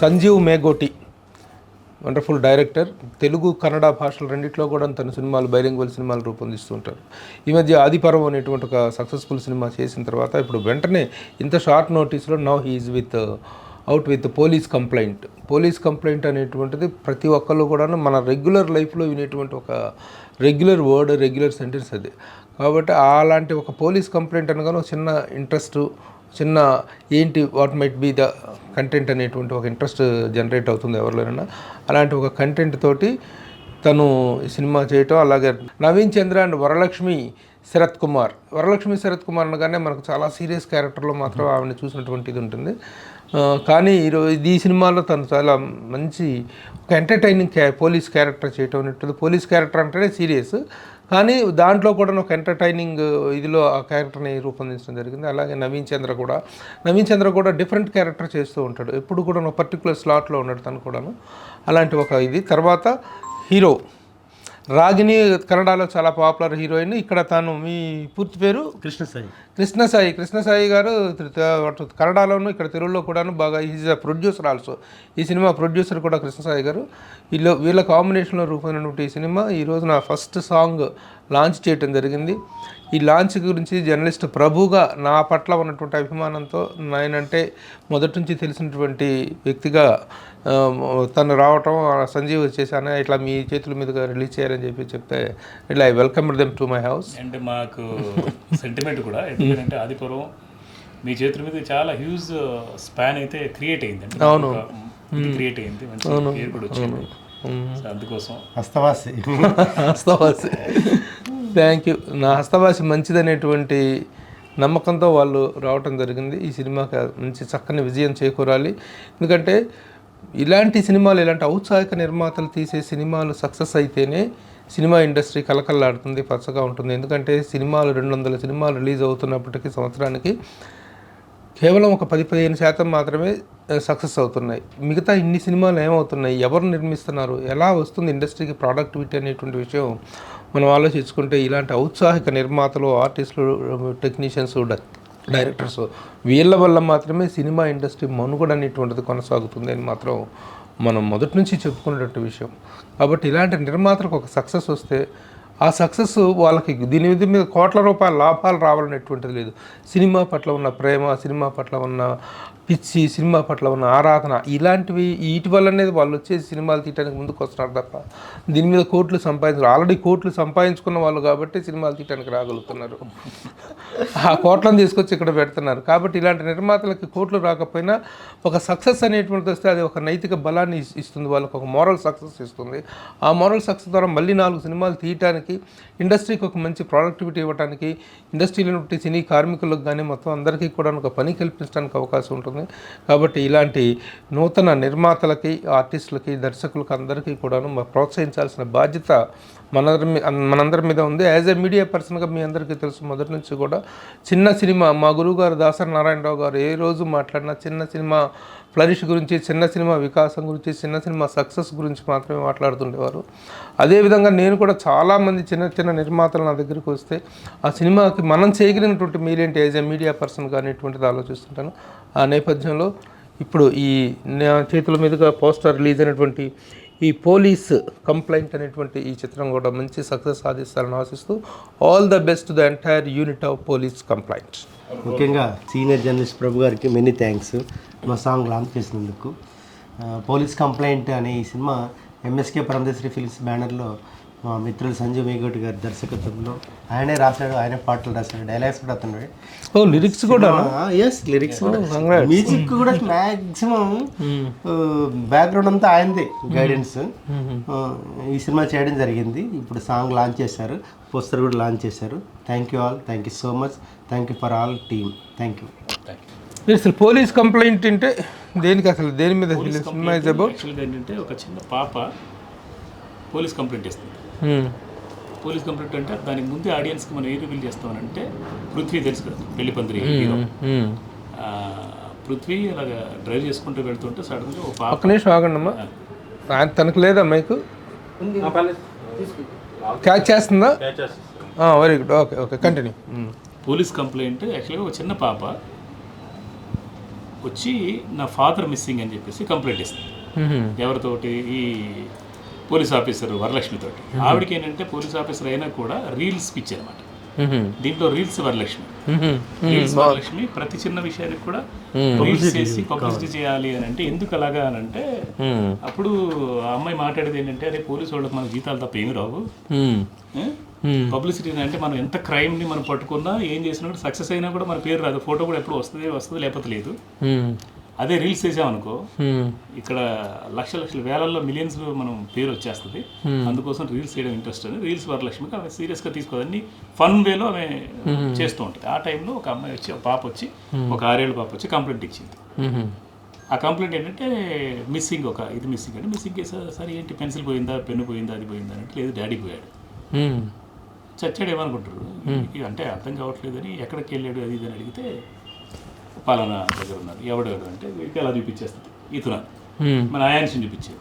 Sanjeev Megoti wonderful director. Telugu Kannada భాషలు రెండిట్లో కూడా తన సినిమాలు బైలింగ్వల్ సినిమాలు రూపొందిస్తూ ఉంటారు. ఈ మధ్య ఆదిపర్వం అనేటువంటి ఒక సక్సెస్ఫుల్ సినిమా చేసిన తర్వాత ఇప్పుడు వెంటనే ఇంత షార్ట్ నోటీస్లో now he is out with police complaint అనేటువంటిది ప్రతి ఒక్కళ్ళు కూడా మన రెగ్యులర్ లైఫ్లో వినేటువంటి ఒక రెగ్యులర్ వర్డ్, రెగ్యులర్ సెంటెన్స్ అది. కాబట్టి అలాంటి ఒక పోలీస్ కంప్లైంట్ అనగానే ఒక చిన్న ఇంట్రెస్ట్, చిన్న ఏంటి what might be the content అనేటువంటి ఒక ఇంట్రెస్ట్ జనరేట్ అవుతుంది ఎవరిలోనైనా. అలాంటి ఒక కంటెంట్ తోటి తను సినిమా చేయటం, అలాగే నవీన్ చంద్ర అండ్ వరలక్ష్మి శరత్ కుమార్ అనగానే మనకు చాలా సీరియస్ క్యారెక్టర్లో మాత్రం ఆవిడని చూసినటువంటిది ఉంటుంది. కానీ ఈరోజు ఈ సినిమాలో తను చాలా మంచి ఒక ఎంటర్టైనింగ్ పోలీస్ క్యారెక్టర్ చేయటం అనేటువంటి. పోలీస్ క్యారెక్టర్ అంటేనే సీరియస్, కానీ దాంట్లో కూడా ఒక ఎంటర్టైనింగ్ ఇదిలో ఆ క్యారెక్టర్ని రూపొందించడం జరిగింది. అలాగే నవీన్ చంద్ర కూడా డిఫరెంట్ క్యారెక్టర్ చేస్తూ ఉంటాడు. ఎప్పుడు కూడా ఒక పర్టికులర్ స్లాట్లో ఉన్నాడు తను కూడాను. అలాంటి ఒక ఇది. తర్వాత హీరో రాగిణి కన్నడలో చాలా పాపులర్ హీరోయిన్. ఇక్కడ తాను మీ పూర్తి పేరు కృష్ణసాయి గారు కన్నడలోను ఇక్కడ తెలుగులో కూడాను బాగా ఈజ్ అ ప్రొడ్యూసర్ ఆల్సో. ఈ సినిమా ప్రొడ్యూసర్ కూడా కృష్ణసాయి గారు. వీళ్ళ కాంబినేషన్లో రూపొందినటువంటి ఈ సినిమా ఈరోజు నా ఫస్ట్ సాంగ్ లాంచ్ చేయటం జరిగింది. ఈ లాంచ్ గురించి జర్నలిస్ట్ ప్రభుగా నా పట్ల ఉన్నటువంటి అభిమానంతో, నేనంటే మొదటి నుంచి తెలిసినటువంటి వ్యక్తిగా తను రావటం, సంజీవ్ వచ్చేసాను ఇట్లా మీ చేతుల మీదుగా రిలీజ్ చేయాలని చెప్తే ఇట్లా I welcome them to my house. అంటే మాకు సెంటిమెంట్ కూడా ఎందుకంటే ఆదిపురం మీ చేతుల మీద చాలా హ్యూజ్ స్పాన్ అయితే క్రియేట్ అయింది. అవును, క్రియేట్ అయింది, మంచి పేరు కూడా వచ్చింది. అందుకోసం హస్తవాసి థ్యాంక్ యూ. నా హస్తవాసి మంచిదనేటువంటి నమ్మకంతో వాళ్ళు రావటం జరిగింది. ఈ సినిమాకి మంచి చక్కని విజయం చేకూరాలి. ఎందుకంటే ఇలాంటి సినిమాలు, ఇలాంటి ఔత్సాహిక నిర్మాతలు తీసే సినిమాలు సక్సెస్ అయితేనే సినిమా ఇండస్ట్రీ కలకల్లాడుతుంది, పచ్చగా ఉంటుంది. ఎందుకంటే 200 సినిమాలు రిలీజ్ అవుతున్నప్పటికీ సంవత్సరానికి కేవలం ఒక 10-15% మాత్రమే సక్సెస్ అవుతున్నాయి. మిగతా ఇన్ని సినిమాలు ఏమవుతున్నాయి, ఎవరు నిర్మిస్తున్నారు, ఎలా వస్తుంది ఇండస్ట్రీకి ప్రొడక్టివిటీ అనేటువంటి విషయం మనం ఆలోచించుకుంటే ఇలాంటి ఔత్సాహిక నిర్మాతలు, ఆర్టిస్టులు, టెక్నీషియన్స్, డైరెక్టర్స్ వీళ్ళ వల్ల మాత్రమే సినిమా ఇండస్ట్రీ మనుగడ అనేటువంటిది కొనసాగుతుంది అని మాత్రం మనం మొదటి నుంచి చెప్పుకునేటువంటి విషయం. కాబట్టి ఇలాంటి నిర్మాతలకు ఒక సక్సెస్ వస్తే ఆ సక్సెస్ వాళ్ళకి దీని మీద కోట్ల రూపాయల లాభాలు రావాలనేటువంటిది లేదు. సినిమా పట్ల ఉన్న ప్రేమ, సినిమా పట్ల ఉన్న పిచ్చి, సినిమా పట్ల ఉన్న ఆరాధన, ఇలాంటివి వీటి వల్లనే వాళ్ళు వచ్చేసి సినిమాలు తీయడానికి ముందుకు వస్తున్నారు తప్ప దీని మీద కోట్లు ఆల్రెడీ కోట్లు సంపాదించుకున్న వాళ్ళు కాబట్టి సినిమాలు తీయడానికి రాగలుగుతున్నారు. ఆ కోట్లను తీసుకొచ్చి ఇక్కడ పెడుతున్నారు. కాబట్టి ఇలాంటి నిర్మాతలకి కోట్లు రాకపోయినా ఒక సక్సెస్ అనేటువంటిది వస్తే అది ఒక నైతిక బలాన్ని ఇస్తుంది, వాళ్ళకి ఒక మోరల్ సక్సెస్ ఇస్తుంది. ఆ మోరల్ సక్సెస్ ద్వారా మళ్ళీ 4 సినిమాలు తీయటానికి, ఇండస్ట్రీకి ఒక మంచి ప్రొడక్టివిటీ ఇవ్వడానికి, ఇండస్ట్రీలో ఉంటే సినీ కార్మికులకు కానీ మొత్తం అందరికీ కూడా ఒక పని కల్పించడానికి అవకాశం ఉంటుంది. కాబట్టి ఇలాంటి నూతన నిర్మాతలకి, ఆర్టిస్టులకి, దర్శకులకి అందరికీ కూడాను ప్రోత్సహించాల్సిన బాధ్యత మనందరి మీద ఉంది. యాజ్ ఏ మీడియా పర్సన్గా మీ అందరికీ తెలుసు, మొదటి నుంచి కూడా చిన్న సినిమా మా గురువు గారు దాసరి నారాయణరావు గారు ఏ రోజు మాట్లాడినా చిన్న సినిమా ఫ్లరిష్ గురించి, చిన్న సినిమా వికాసం గురించి, చిన్న సినిమా సక్సెస్ గురించి మాత్రమే మాట్లాడుతుండేవారు. అదేవిధంగా నేను కూడా చాలామంది చిన్న నిర్మాతలు నా దగ్గరికి వస్తే ఆ సినిమాకి మనం చేయగలిగినటువంటి మీరేంటి యాజ్ ఏ మీడియా పర్సన్గా అనేటువంటిది ఆలోచిస్తుంటాను. ఆ నేపథ్యంలో ఇప్పుడు ఈ చేతుల మీదుగా పోస్టర్ రిలీజ్ అయినటువంటి ఈ పోలీస్ కంప్లైంట్ అనేటువంటి ఈ చిత్రం కూడా మంచి సక్సెస్ సాధిస్తారని ఆశిస్తూ all the best the entire unit of police complaint. ముఖ్యంగా సీనియర్ జర్నలిస్ట్ ప్రభు గారికి మెనీ థ్యాంక్స్ మా సాంగ్ లాంచ్ చేసినందుకు. పోలీస్ కంప్లైంట్ అనే ఈ సినిమా ఎంఎస్కే పరమదేశ్వరి ఫిల్మ్స్ బ్యానర్లో మా మిత్రులు సంజీవ్ మేగోటి గారి దర్శకత్వంలో ఆయనే రాశాడు, ఆయనే పాటలు రాశాడు, డైలాగ్స్ కూడా అతను. లిరిక్స్ కూడా లిరిక్స్ మ్యూజిక్ కూడా మ్యాక్సిమం బ్యాక్గ్రౌండ్ అంతా ఆయనదే గైడెన్స్. ఈ సినిమా చేయడం జరిగింది. ఇప్పుడు సాంగ్ లాంచ్ చేశారు, పోస్టర్ కూడా లాంచ్ చేశారు. Thank you so much. Thank you for all team. Thank you. అసలు పోలీస్ కంప్లైంట్ అంటే దేనికి, అసలు దేని మీద సినిమా ఇస్ అబౌట్? యాక్చువల్గా ఏంటంటే ఒక చిన్న పాప పోలీస్ కంప్లైంట్ ఇస్తుంది. పోలీస్ కంప్లైంట్ అంటే దానికి ముందే ఆడియన్స్కి మనం ఏ రివీల్ చేస్తామనంటే పృథ్వీ తెలుసు కదా, పెళ్లిపందిరి హీరో. పృథ్వీ అలాగా డ్రైవ్ చేసుకుంటూ వెళ్తుంటే సడన్గా ఒక పాప. ఒక్క నిమిషం ఆగండి అమ్మా, తనకు లేదా మైకు క్యాచ్ చేస్తుందా? Very good, okay continue. Police complaint యాక్చువల్గా ఒక చిన్న పాప వచ్చి నా ఫాదర్ మిస్సింగ్ అని చెప్పేసి కంప్లైంట్ ఇస్తుంది. ఎవరితోటి? ఈ పోలీస్ ఆఫీసర్ వరలక్ష్మితోటి. ఆవిడకి ఏంటంటే పోలీస్ ఆఫీసర్ అయినా కూడా రీల్స్ పిచ్చి అనమాట. దీంట్లో రీల్స్ వరలక్ష్మి ప్రతి చిన్న విషయానికి కూడా రీల్స్ చేసి పబ్లిసిటీ చేయాలి అని అంటే, ఎందుకు అలాగా అని అంటే, అప్పుడు ఆ అమ్మాయి మాట్లాడేది ఏంటంటే, అరే పోలీసు వాళ్ళకి మన జీతాలు తప్ప ఏమి రావు, పబ్లిసిటీ అంటే మనం ఎంత క్రైమ్ని మనం పట్టుకున్నా ఏం చేసినా కూడా సక్సెస్ అయినా కూడా మన పేరు రాదు, ఫోటో కూడా ఎప్పుడు వస్తుంది లేకపోతే లేదు. అదే రీల్స్ చేసామనుకో ఇక్కడ లక్షలు వేలల్లో మిలియన్స్ మనం పేరు వచ్చేస్తుంది. అందుకోసం రీల్స్ చేయడం ఇంట్రెస్ట్ అని రీల్స్ వరలక్ష్మికి ఆమె సీరియస్గా తీసుకోదని ఫన్ వేలో ఆమె చేస్తూ ఉంటుంది. ఆ టైంలో ఒక అమ్మాయి వచ్చి, ఒక పాప వచ్చి, ఒక 6 ఏళ్ళ పాప వచ్చి కంప్లైంట్ ఇచ్చింది. ఆ కంప్లైంట్ ఏంటంటే మిస్సింగ్, ఇది మిస్సింగ్ అంటే, మిస్సింగ్ కేసు. సరే ఏంటి, పెన్సిల్ పోయిందా, పెన్ను పోయిందా, అది పోయిందా అంటే, లేదు డాడీ పోయాడు. చచ్చాడు ఏమనుకుంటారు అంటే అర్థం కావట్లేదని, ఎక్కడికి వెళ్ళాడు అది ఇది అని అడిగితే, పలానా దగ్గర ఉన్నారు. ఎవడు అంటే వీడికి అలా చూపించేస్తుంది. ఇతను మన ఆయాన్స్ని చూపించేది.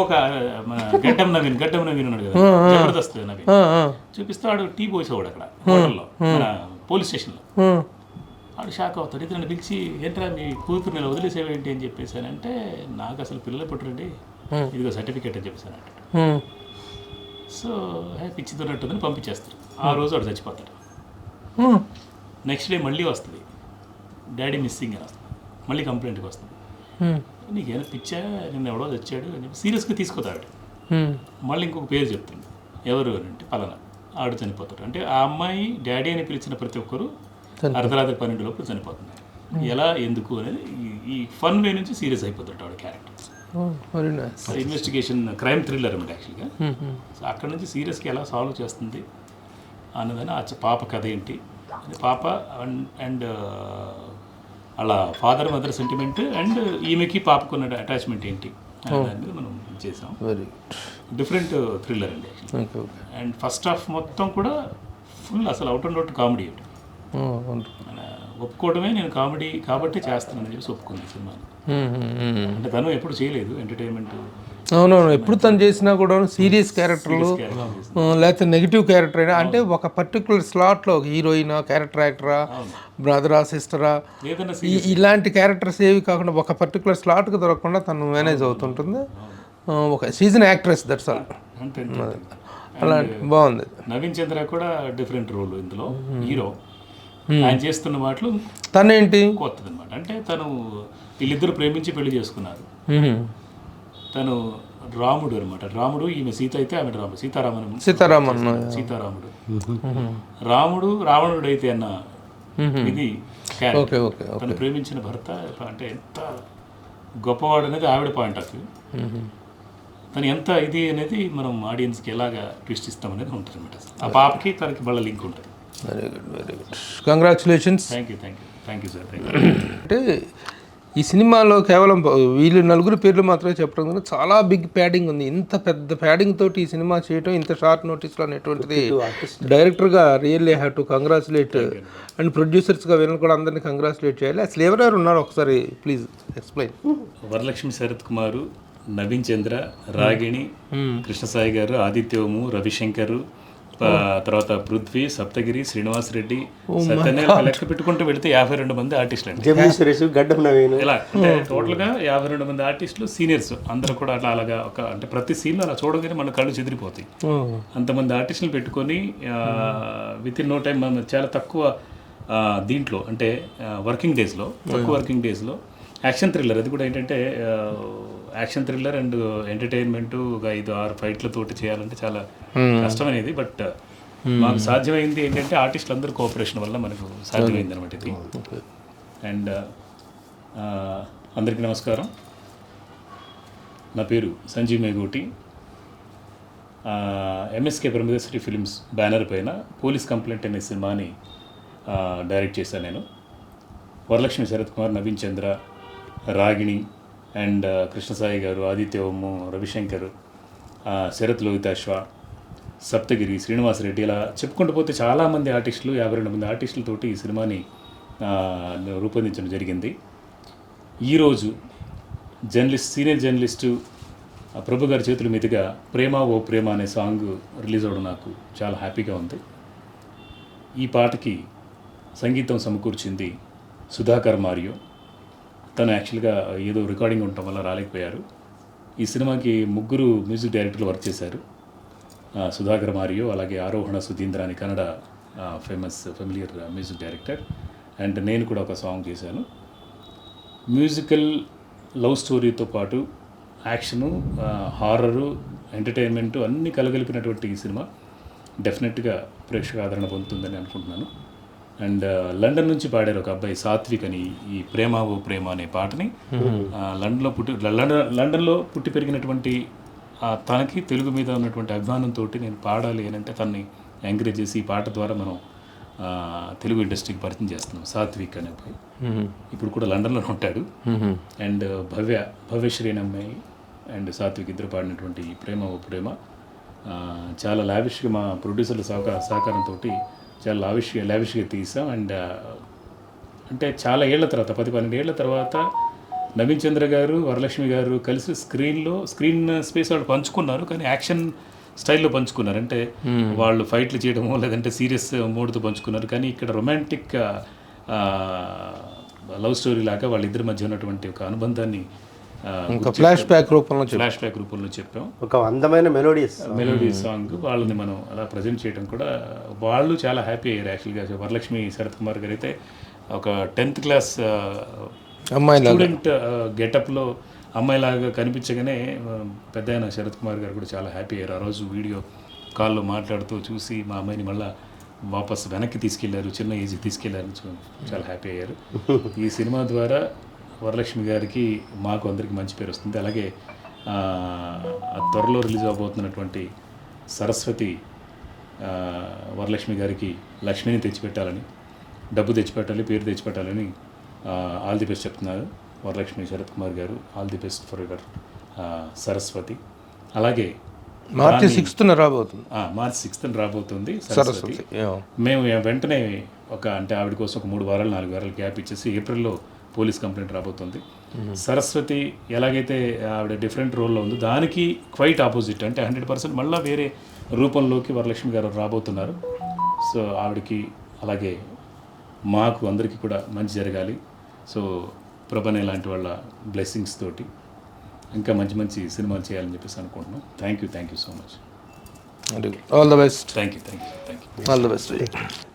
ఒక మన గడ్డం నవీన్ ఉన్నాడు కదా, జబర్దస్త్ నవీన్ చూపిస్తే వాడు టీ పోసేవాడు అక్కడ హోటల్లో, మన పోలీస్ స్టేషన్లో. వాడు షాక్ అవుతాడు. ఇతను పిలిచి, ఏంట్రా మీ కూతురు నేను వదిలేసేవేంటి అని చెప్పేసానంటే, నాకు అసలు పిల్లలు పుట్టరండి, ఇదిగో సర్టిఫికేట్ అని చెప్పేసాను అంటాడు. సో పిచ్చితున్నట్టుందని పంపించేస్తారు. ఆ రోజు వాడు చచ్చిపోతాడు. నెక్స్ట్ డే మళ్ళీ వస్తుంది, డాడీ మిస్సింగ్ అని వస్తుంది. మళ్ళీ కంప్లైంట్కి వస్తుంది. నీకేమైనా పిచ్చా, నిన్న ఎవడో వచ్చాడు అని చెప్పి సీరియస్గా తీసుకోతాడు. మళ్ళీ ఇంకొక పేరు చెప్తుంది. ఎవరు అని అంటే, పలానా ఆడు చనిపోతాడు. అంటే ఆ అమ్మాయి డాడీ అని పిలిచిన ప్రతి ఒక్కరు అర్ధరాత్రి 12 లోపు చనిపోతుంది. ఎలా, ఎందుకు అనేది ఈ ఫన్ వే నుంచి సీరియస్ అయిపోతాడు ఆవిడ క్యారెక్టర్. ఇన్వెస్టిగేషన్ క్రైమ్ థ్రిల్లర్ అనమాట యాక్చువల్గా. సో అక్కడ నుంచి సీరియస్గా ఎలా సాల్వ్ చేస్తుంది అన్నదని ఆ పాప కథ ఏంటి, పాప అండ్ అలా ఫాదర్ మదర్ సెంటిమెంట్ అండ్ ఈమెకి పాపకున్న అటాచ్మెంట్ ఏంటి అనే దాని మీద మనం చేసాం. డిఫరెంట్ థ్రిల్లర్ అండి యాక్చువల్లీ. అండ్ ఫస్ట్ హాఫ్ మొత్తం కూడా ఫుల్ అసలు అవుట్ అండ్ అవుట్ కామెడీ. ఒప్పుకోవడమే, నేను కామెడీ కాబట్టి చేస్తున్నానని చెప్పేసి ఒప్పుకుంది సినిమాని. అంటే తను ఎప్పుడు చేయలేదు ఎంటర్టైన్మెంట్. అవునవును, ఎప్పుడు తను చేసినా కూడా సీరియస్ క్యారెక్టర్లు లేకపోతే నెగిటివ్ క్యారెక్టర్ అయినా, అంటే ఒక పర్టికులర్ స్లాట్లో ఒక హీరోయిన్ క్యారెక్టర్ యాక్టరా, బ్రదరా, సిస్టరా, ఇలాంటి క్యారెక్టర్స్ ఏవి కాకుండా ఒక పర్టికులర్ స్లాట్కి దొరకకుండా తను మేనేజ్ అవుతుంటుంది. ఒక సీజన్ యాక్ట్రెస్, దట్స్ ఆల్. అలా బాగుంది. నవీన్ చంద్ర కూడా డిఫరెంట్ రోల్ ఇందులో హీరో. ఆయన చేస్తున్న మాటలు తనేంటి కొత్తది అనమాట. అంటే తను వీళ్ళిద్దరు ప్రేమించి పెళ్లి చేసుకున్నారు. తను రాముడు అనమాట. రాముడు, ఈమె సీత అయితే ఆమె రాముడు, సీతారాముడు. రాముడు రావణుడు అయితే అన్న ఇది తను ప్రేమించిన భర్త అంటే ఎంత గొప్పవాడు అనేది ఆవిడ పాయింట్ ఆఫ్ వ్యూ. తను ఎంత ఇది అనేది మనం ఆడియన్స్కి ఎలాగా ట్విస్ట్ ఇస్తాం అనేది ఉంటుంది అనమాట. ఆ పాపకి తనకి వాళ్ళ లింక్ ఉంటుంది. Very good. Congratulations. Thank you sir. అంటే ఈ సినిమాలో కేవలం వీళ్ళు 4 పేర్లు మాత్రమే చెప్పడం కానీ చాలా బిగ్ ప్యాడింగ్ ఉంది. ఇంత పెద్ద ప్యాడింగ్ తోటి ఈ సినిమా చేయటం, ఇంత షార్ట్ నోటీస్లో అనేటువంటిది డైరెక్టర్గా really have to congratulate, and ప్రొడ్యూసర్స్గా వీళ్ళని కూడా అందరినీ కంగ్రాచులేట్ చేయాలి. అసలు ఎవరెవరు ఉన్నారు ఒకసారి ప్లీజ్ ఎక్స్ప్లెయిన్. వరలక్ష్మి శరత్ కుమారు, నవీన్ చంద్ర, రాగిణి, కృష్ణసాయి గారు, ఆదిత్యము, రవిశంకర్, తర్వాత పృథ్వీ, సప్తగిరి, శ్రీనివాస్ రెడ్డి, సత్యనారాయణ లెక్క పెట్టుకుంటూ వెళితే 52 మంది ఆర్టిస్టులు అండి. ఇలా అంటే టోటల్గా 52 మంది ఆర్టిస్టులు, సీనియర్స్ అందరూ కూడా అలాగా ఒక అంటే ప్రతి సీన్ అలా చూడగానే మన కళ్ళు చెదిరిపోతాయి. అంతమంది ఆర్టిస్టులు పెట్టుకొని విత్ ఇన్ నో టైం మనం చాలా తక్కువ దీంట్లో అంటే తక్కువ వర్కింగ్ డేస్లో యాక్షన్ థ్రిల్లర్, అది కూడా ఏంటంటే యాక్షన్ థ్రిల్లర్ అండ్ ఎంటర్టైన్మెంట్ ఒక 5-6 ఫైట్లతోటి చేయాలంటే చాలా కష్టమనేది. బట్ మాకు సాధ్యమైంది ఏంటంటే ఆర్టిస్టులు అందరూ కోఆపరేషన్ వల్ల మనకు సాధ్యమైంది అనమాట ఇది. అండ్ అందరికీ నమస్కారం. నా పేరు Sanjeev Megoti. MSK Pramidasri films banner పైన పోలీస్ కంప్లైంట్ అనే సినిమాని డైరెక్ట్ చేశాను నేను. వరలక్ష్మి శరత్ కుమార్, నవీన్ చంద్ర, రాగిణి అండ్ కృష్ణసాయి గారు, ఆదిత్యవము, రవిశంకర్, శరత్ లోహితాశ్వ, సప్తగిరి, శ్రీనివాస్ రెడ్డి, ఇలా చెప్పుకుంటూ పోతే చాలామంది ఆర్టిస్టులు 52 మంది ఆర్టిస్టులతోటి ఈ సినిమాని రూపొందించడం జరిగింది. ఈరోజు సీనియర్ జర్నలిస్టు ప్రభు గారి చేతుల మీదుగా ప్రేమ ఓ ప్రేమ అనే సాంగ్ రిలీజ్ అవ్వడం నాకు చాలా హ్యాపీగా ఉంది. ఈ పాటకి సంగీతం సమకూర్చింది సుధాకర్ మారియో, తను యాక్చువల్గా ఏదో రికార్డింగ్ ఉండటం వల్ల రాలేకపోయారు. ఈ సినిమాకి 3 మ్యూజిక్ డైరెక్టర్లు వర్క్ చేశారు. సుధాకర్ మారియో, అలాగే ఆరోహణ సుధీంద్ర అని Kannada familiar music director, and నేను కూడా ఒక సాంగ్ చేశాను. మ్యూజికల్ లవ్ స్టోరీతో పాటు యాక్షను, హారరు, ఎంటర్టైన్మెంటు అన్నీ కలగలిపినటువంటి ఈ సినిమా డెఫినెట్గా ప్రేక్షక ఆదరణ పొందుతుందని అనుకుంటున్నాను. అండ్ లండన్ నుంచి పాడారు ఒక అబ్బాయి సాత్విక్ అని ఈ ప్రేమ ఓ ప్రేమ అనే పాటని. లండన్లో పుట్టి పెరిగినటువంటి తనకి తెలుగు మీద ఉన్నటువంటి అభిమానంతో నేను పాడాలి అని అంటే తనని ఎంకరేజ్ చేసి ఈ పాట ద్వారా మనం తెలుగు ఇండస్ట్రీకి పరిచయం చేస్తున్నాం. సాత్విక్ అనే అబ్బాయి ఇప్పుడు కూడా లండన్లోనే ఉంటాడు. అండ్ భవ్యశ్రీ అనే అమ్మాయి అండ్ సాత్విక్ ఇద్దరు పాడినటువంటి ఈ ప్రేమ ఓ ప్రేమ చాలా లావిష్గా మా ప్రొడ్యూసర్ల సహకారంతో చాలా లావిష్గా తీసాం. అండ్ అంటే చాలా ఏళ్ల తర్వాత 10-12 ఏళ్ల తర్వాత నవీన్ చంద్ర గారు, వరలక్ష్మి గారు కలిసి స్క్రీన్ స్పేస్ వాళ్ళు పంచుకున్నారు, కానీ యాక్షన్ స్టైల్లో పంచుకున్నారు. అంటే వాళ్ళు ఫైట్లు చేయడమో లేదంటే సీరియస్ మోడ్తో పంచుకున్నారు. కానీ ఇక్కడ రొమాంటిక్ లవ్ స్టోరీ లాగా వాళ్ళిద్దరి మధ్య ఉన్నటువంటి ఒక అనుబంధాన్ని ఫ్లాష్ బ్యాక్ రూపంలో చెప్పాం. ఒక అందమైన మెలోడీ సాంగ్ వాళ్ళని మనం అలా ప్రజెంట్ చేయడం కూడా వాళ్ళు చాలా హ్యాపీ అయ్యారు. యాక్చువల్గా వరలక్ష్మి శరత్ కుమార్ గారు అయితే ఒక 10th క్లాస్ స్టూడెంట్ గెటప్లో అమ్మాయిలాగా కనిపించగానే పెద్ద ఆయన శరత్ కుమార్ గారు కూడా చాలా హ్యాపీ అయ్యారు. ఆ రోజు వీడియో కాల్లో మాట్లాడుతూ చూసి మా అమ్మాయిని మళ్ళీ వాపస్ వెనక్కి తీసుకెళ్లారు, చిన్న ఏజ్కి తీసుకెళ్లారు, చాలా హ్యాపీ అయ్యారు. ఈ సినిమా ద్వారా వరలక్ష్మి గారికి మాకు అందరికీ మంచి పేరు వస్తుంది. అలాగే త్వరలో రిలీజ్ అవబోతున్నటువంటి సరస్వతి వరలక్ష్మి గారికి లక్ష్మిని తెచ్చిపెట్టాలని, డబ్బు తెచ్చిపెట్టాలి, పేరు తెచ్చిపెట్టాలని ఆల్ ది బెస్ట్ చెప్తున్నారు వరలక్ష్మి శరత్ కుమార్ గారు. All the best for your Saraswati. అలాగే మార్చి 6th రాబోతుంది సరస్వతి. మేము వెంటనే అంటే ఆవిడ కోసం ఒక 3 వారాలు 4 వారాలు గ్యాప్ ఇచ్చేసి ఏప్రిల్లో పోలీస్ కంప్లైంట్ రాబోతుంది. సరస్వతి ఎలాగైతే ఆవిడ డిఫరెంట్ రోల్లో ఉందో దానికి క్వైట్ ఆపోజిట్, అంటే 100% మళ్ళీ వేరే రూపంలోకి వరలక్ష్మి గారు రాబోతున్నారు. సో ఆవిడకి అలాగే మాకు అందరికీ కూడా మంచి జరగాలి. సో ప్రభనే లాంటి వాళ్ళ బ్లెస్సింగ్స్ తోటి ఇంకా మంచి మంచి సినిమాలు చేయాలని చెప్పేసి అనుకుంటున్నాం. Thank you so much. All the best. Thank you. All the best.